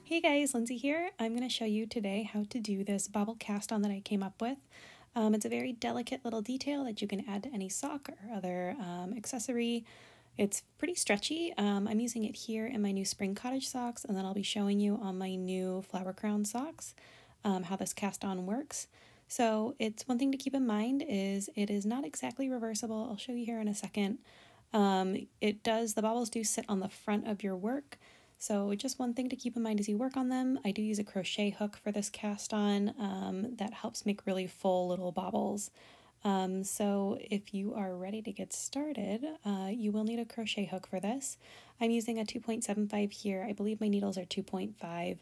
Hey guys, Lindsay here. I'm going to show you today how to do this bobble cast on that I came up with. It's a very delicate little detail that you can add to any sock or other accessory. It's pretty stretchy. I'm using it here in my new spring cottage socks, and then I'll be showing you on my new flower crown socks how this cast on works. So it's one thing to keep in mind is it is not exactly reversible. I'll show you here in a second. The bobbles do sit on the front of your work. So just one thing to keep in mind as you work on them, I do use a crochet hook for this cast on that helps make really full little bobbles. So if you are ready to get started, you will need a crochet hook for this. I'm using a 2.75 here. I believe my needles are 2.5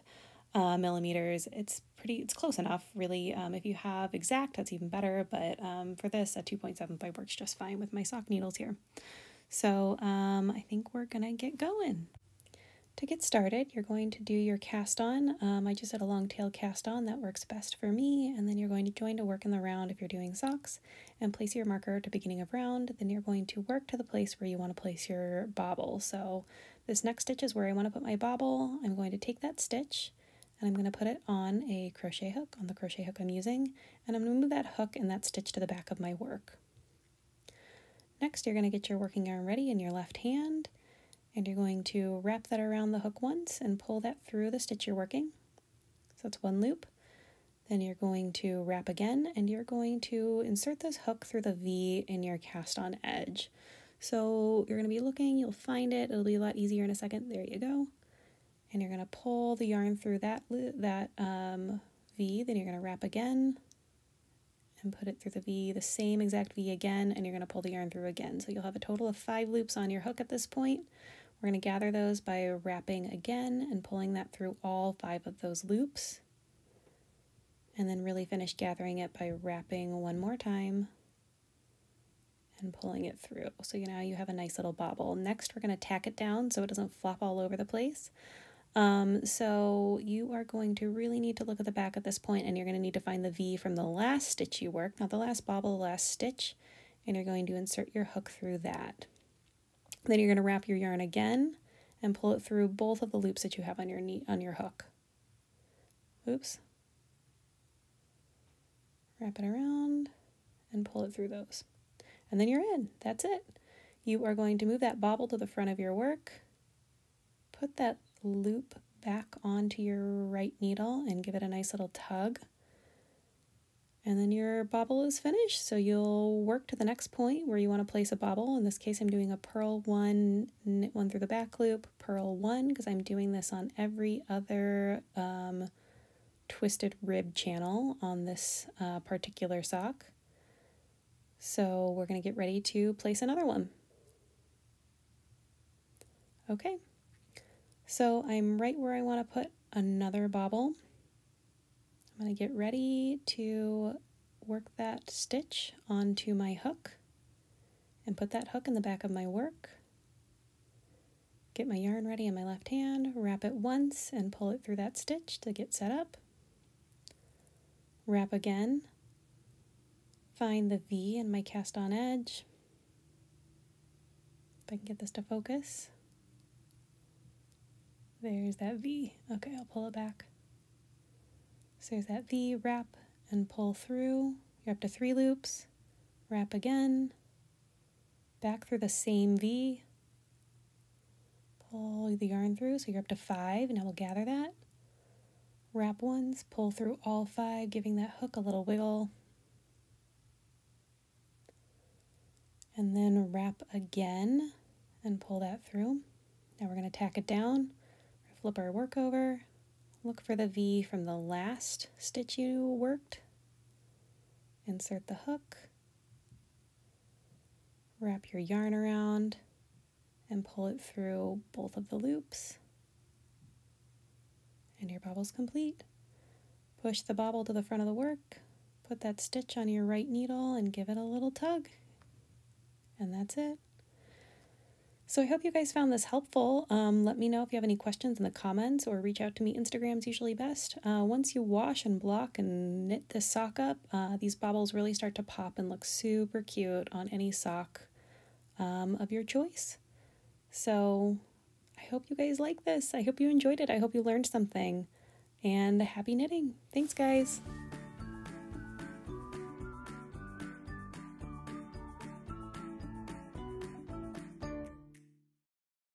millimeters. It's close enough, really. If you have exact, that's even better, but for this, a 2.75 works just fine with my sock needles here. So I think we're gonna get going. To get started, you're going to do your cast on. I just did a long tail cast on, that works best for me, and then you're going to join to work in the round if you're doing socks, and place your marker to beginning of round. Then you're going to work to the place where you want to place your bobble. So this next stitch is where I want to put my bobble. I'm going to take that stitch and I'm going to put it on a crochet hook, on the crochet hook I'm using, and I'm going to move that hook and that stitch to the back of my work. Next, you're going to get your working yarn ready in your left hand, and you're going to wrap that around the hook once and pull that through the stitch you're working. So that's one loop. Then you're going to wrap again, and you're going to insert this hook through the V in your cast on edge. So you're going to be looking, you'll find it, it'll be a lot easier in a second. There you go. And you're going to pull the yarn through that V, then you're going to wrap again and put it through the V, the same exact V again, and you're going to pull the yarn through again. So you'll have a total of 5 loops on your hook at this point. We're going to gather those by wrapping again and pulling that through all 5 of those loops. And then really finish gathering it by wrapping one more time and pulling it through. So now you have a nice little bobble. Next, we're going to tack it down so it doesn't flop all over the place. So you are going to really need to look at the back at this point, and you're going to need to find the V from the last stitch you worked, not the last bobble, the last stitch, and you're going to insert your hook through that. Then you're going to wrap your yarn again and pull it through both of the loops that you have on your hook. Oops. Wrap it around and pull it through those. And then you're in. That's it. You are going to move that bobble to the front of your work. Put that loop back onto your right needle and give it a nice little tug. And then your bobble is finished, so you'll work to the next point where you want to place a bobble. In this case, I'm doing a purl 1, knit 1 through the back loop, purl 1, because I'm doing this on every other twisted rib channel on this particular sock. So we're going to get ready to place another one. Okay, so I'm right where I want to put another bobble. I'm going to get ready to work that stitch onto my hook and put that hook in the back of my work. Get my yarn ready in my left hand, wrap it once and pull it through that stitch to get set up. Wrap again. Find the V in my cast on edge. If I can get this to focus. There's that V. Okay, I'll pull it back. So there's that V, wrap and pull through. You're up to 3 loops. Wrap again. Back through the same V. Pull the yarn through, so you're up to 5. Now we'll gather that. Wrap once, pull through all 5, giving that hook a little wiggle. And then wrap again and pull that through. Now we're going to tack it down. Flip our work over. Look for the V from the last stitch you worked. Insert the hook. Wrap your yarn around and pull it through both of the loops. And your bobble's complete. Push the bobble to the front of the work. Put that stitch on your right needle and give it a little tug. And that's it. So I hope you guys found this helpful. Let me know if you have any questions in the comments or reach out to me. Instagram's usually best. Once you wash and block and knit this sock up, these bobbles really start to pop and look super cute on any sock of your choice. So I hope you guys like this. I hope you enjoyed it. I hope you learned something. And happy knitting. Thanks, guys.